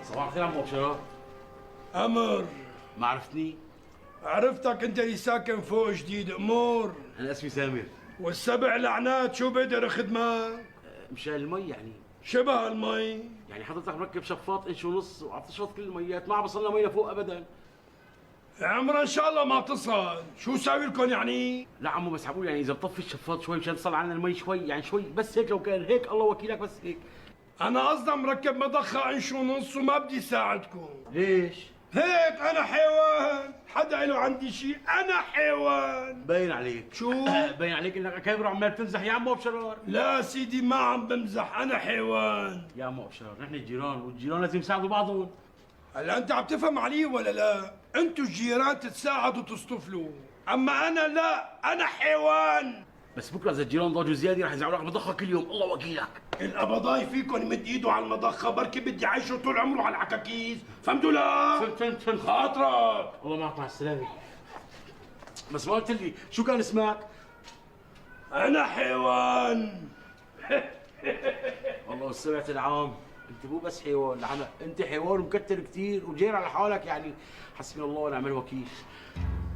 صباح الخير عمو بشرار. أمر. ما عرفتني؟ عرفتك أنت اللي ساكن فوق جديد أمور. انا اسمي سامر. والسبع لعنات شو بقدر أخدمك؟ مشان المي يعني. شبه المي. يعني حضرتك مركب شفاط انش ونص وعم تشفط كل الميات، ما عم بصلنا مي لفوق ابدا. يا عمرا إن شاء الله ما تصل، شو ساوي لكم يعني؟ لا عمو بس عم يعني اذا بطفي الشفاط شوي مشان تصل عنا المي شوي، يعني شوي بس هيك، لو كان هيك الله وكيلك بس هيك. أنا قصدي مركب مضخة إنش ونص وما بدي ساعدكم. ليش؟ هيك أنا حيوان، حدا له عندي شيء، أنا حيوان. باين عليك. شو؟ باين عليك انك كبر عمال تمزح يا عمو بشرار. لا سيدي ما عم بمزح، أنا حيوان. يا عمو بشرار نحن الجيران، والجيران لازم يساعدوا بعضهم. هلا أنت عم تفهم علي ولا لا؟ أنتوا الجيران تتساعدوا وتصطفلوا، أما أنا لا، أنا حيوان. بس بكره اذا الجيران ضاجوا زياده رح يزعلوا لك مضخه كل يوم، الله وكيلك. القبضاي فيكم يمد ايده على المضخه، بركي بدي عيشه طول عمره على العكاكيز، فهمتوا لا؟ فهمت. خاطرك. الله معك، مع السلامه. بس ما قلت لي شو كان اسمك؟ انا حيوان. والله سمعت العام، انت مو بس حيوان، لعنة انت حيوان ومكتر كثير وجير على حالك، يعني حسبي الله ونعم الوكيل.